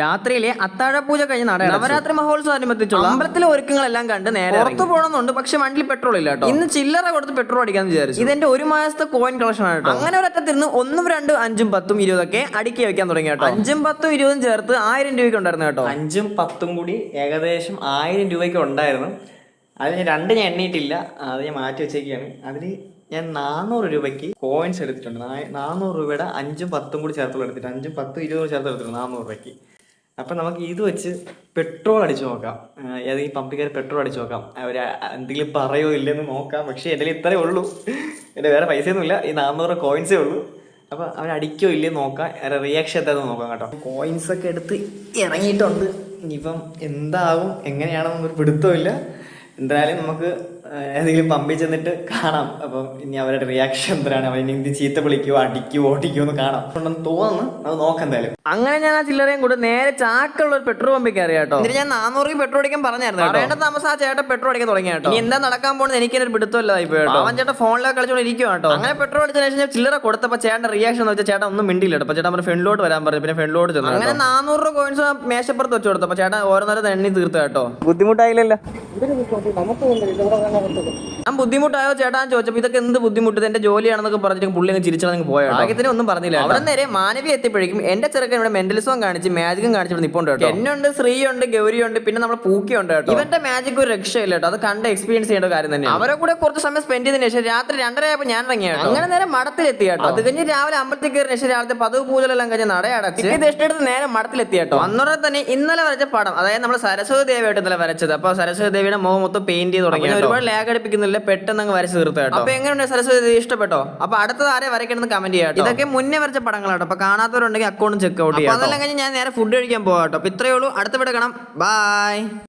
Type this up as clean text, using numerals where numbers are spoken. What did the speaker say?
രാത്രിയിലെ അത്താഴപൂജ കഴിഞ്ഞ് നവരാത്രി മഹോത്സവനുബന്ധിച്ചുള്ള അമ്പലത്തിലെ ഒരുക്കങ്ങളെല്ലാം കണ്ട് നേരെ പുറത്ത് പോകണമെന്നുണ്ട്. പക്ഷെ വണ്ടിയിൽ പെട്രോൾ ഇല്ല കേട്ടോ. ഇന്ന് ചില്ലറ കൊടുത്ത് പെട്രോൾ അടിക്കാന്ന് വിചാരിച്ചു. ഇതെന്റെ ഒരു മാസത്തെ കോയിൻ കളക്ഷൻ ആണ് കേട്ടോ. അങ്ങനെ ഒരറ്റത്തിരുന്ന് 1, 2, 5, 10, 20 അടുക്കി വെക്കാൻ തുടങ്ങി കേട്ടോ. 5, 10, 20 ചേർത്ത് 1000 രൂപയ്ക്ക് ഉണ്ടായിരുന്നു കേട്ടോ. 5ഉം 10ഉം കൂടി ഏകദേശം 1000 രൂപയ്ക്ക് ഉണ്ടായിരുന്നു. അതിൽ 2 ഞാൻ എണ്ണിയിട്ടില്ല, അത് ഞാൻ മാറ്റി വെച്ചേക്കാണ്. അതിൽ ഞാൻ 400 രൂപയ്ക്ക് കോയിൻസ് എടുത്തിട്ടുണ്ട്. 400 രൂപയുടെ 5ഉം 10ഉം കൂടി ചേർത്തുള്ള എടുത്തിട്ട് 5ഉം 10ഉം 20 ചേർത്ത് എടുത്തിട്ടുണ്ട് 400 രൂപയ്ക്ക്. അപ്പം നമുക്ക് ഇത് വെച്ച് പെട്രോൾ അടിച്ചു നോക്കാം. ഏതെങ്കിലും പമ്പിൽ കയറി പെട്രോൾ അടിച്ചു നോക്കാം. അവർ എന്തെങ്കിലും പറയോ ഇല്ലെന്ന് നോക്കാം. പക്ഷേ എൻ്റെ ഇത്രയേ ഉള്ളൂ, എൻ്റെ വേറെ പൈസയൊന്നുമില്ല, ഈ 400 കോയിൻസേ ഉള്ളൂ. അപ്പോൾ അവരടിക്കോ ഇല്ലയോ നോക്കാം, അവരുടെ റിയാക്ഷൻ എന്താണെന്ന് നോക്കാം കേട്ടോ. കോയിൻസൊക്കെ എടുത്ത് ഇറങ്ങിയിട്ടുണ്ട്. ഇനിയിപ്പം എന്താവും എങ്ങനെയാണെന്നൊരു പിടുത്തമില്ല. എന്തായാലും നമുക്ക് ഏതെങ്കിലും പമ്പിൽ ചെന്നിട്ട് കാണാം. അപ്പം ഇനി അവരുടെ റിയാക്ഷൻ എന്താണ്, അവൻ ഇനി ചീത്ത വിളിക്കുവോ അടിക്കുവോ ഓടിക്കുവോ എന്ന് കാണാം. ഉണ്ടെന്ന് തോന്നുന്നു, അത് നോക്കാം എന്തായാലും. അങ്ങനെ ഞാൻ ആ ചില്ലറയും കൂടെ നേരെ ചാക്കുള്ള ഒരു പെട്രോൾ പമ്പിൽ കയറി കേട്ടോ. എന്നിട്ട് ഞാൻ 400 പെട്രോൾ അടിക്കാൻ പറഞ്ഞായിരുന്നു. വേണ്ട താമസം ആ ചേട്ടൻ പെട്രോൾ അടിക്കാൻ തുടങ്ങി കേട്ടോ. ഇനി എന്താ നടക്കാൻ പോകുന്നത് എനിക്ക് ഒരു പിടുത്തമില്ലാതായി പോയി കേട്ടോ. അവൻ ചേട്ടൻ ഫോണിലൊക്കെ കളിച്ചോണ്ട് ഇരിക്കും കേട്ടോ. അങ്ങനെ പെട്രോൾ അടിച്ചതിന് ശേഷം ചില്ലറ കൊടുത്തപ്പോൾ ചേട്ടൻ റിയാക്ഷൻ എന്ന് വെച്ചാൽ ചേട്ടൻ ഒന്നും മിണ്ടില്ല കേട്ടോ. ചേട്ടൻ നമ്മുടെ ഫ്രണ്ടിലോട്ട് വരാൻ പറഞ്ഞു. പിന്നെ ഫ്രണ്ടിലോട്ട് ചെന്നു. അങ്ങനെ 400 കോയിൻസ് മേശപ്പുറത്ത് വെച്ച് കൊടുത്തപ്പോൾ ചേട്ടൻ ഓരോന്നേരം എണ്ണി തീർത്ത കേട്ടോ. ബുദ്ധിമുട്ടായില്ലല്ലോ. ഞാൻ ബുദ്ധിമുട്ടായോ ചേട്ടാൻ ചോദിച്ചപ്പോൾ ഇതൊക്കെ എന്ത് ബുദ്ധിമുട്ട്, എന്റെ ജോലിയാണെന്നൊക്കെ പറഞ്ഞിട്ട് പുള്ളി അങ്ങ് ചിരിച്ചാൽ പോയോ. ഭാഗ്യത്തിന് ഒന്നും പറഞ്ഞില്ല. അവിടെ നേരെ മാനവി എത്തിയപ്പോഴേക്കും എന്റെ ചെറുക്കൻ ഇവിടെ മെന്റലിസം കാണിച്ച് മാജിക്കും കാണിച്ചിട്ട് നിപ്പുണ്ട് കേട്ടോ. എന്നുണ്ട്, ശ്രീയുണ്ട്, ഗൗരിയുണ്ട്, പിന്നെ നമ്മുടെ പൂക്കിയുണ്ട് കേട്ടോ. ഇവന്റെ മാജിക് ഒരു രക്ഷയില്ല കേട്ടോ. അത് കണ്ട് എക്സ്പീരിയൻസ് ചെയ്യേണ്ട കാര്യം തന്നെയാണ്. അവരെ കൂടെ കുറച്ച് സമയം സ്പെൻഡ് ചെയ്തതിന് ശേഷം രാത്രി 2:30 ആയപ്പോൾ ഞാൻ ഇറങ്ങി കേട്ടോ. അങ്ങനെ നേരെ മഠത്തിലെത്തി കേട്ടോ. അത് കഴിഞ്ഞ് രാവിലെ അമ്പലത്തിൽ കയറിയ ശേഷം രാവിലത്തെ പതിവ് പൂജകളെല്ലാം കഴിഞ്ഞ് നടയടച്ച് ദക്ഷിണെടുത്ത് നേരെ മഠത്തിലെത്തി കേട്ടോ. അന്നോടെ തന്നെ ഇന്നലെ വരച്ച പടം, അതായത് നമ്മൾ സരസ്വതി ദേവിയായിട്ട് ഇന്നലെ വരച്ചത്. അപ്പൊ സരസ്വതി ദേവിയുടെ മുഖം മൊത്തം പെയിന്റ് ചെയ്ത് തുടങ്ങി. ഒരുപാട് ലാഗ് അടിപ്പിക്കുന്നില്ല, പെട്ടെന്ന് അങ്ങ് വരച്ച് തീർത്ത കേട്ടോ. അപ്പൊ എങ്ങനെയുണ്ട് സരസ്വതി ദേവി, ഇഷ്ടപ്പെട്ടോ? അപ്പൊ അടുത്തത് ആരെ വരയ്ക്കണമെന്ന് കമന്റ് ചെയ്യാം. ഇതൊക്കെ മുന്നേ വരച്ച പടങ്ങളാട്ടോ. അപ്പൊ കാണാത്തവരുണ്ടെങ്കിൽ അക്കൗണ്ട് ചെക്ക് ഔട്ട് ചെയ്യാം. അതെല്ലാം കഴിഞ്ഞ് ഞാൻ നേരെ ഫുഡ് കഴിക്കാൻ പോകാം കേട്ടോ. അപ്പൊ ഇത്രയേ ഉള്ളൂ. അടുത്ത വീഡിയോ കാണാം. ബൈ.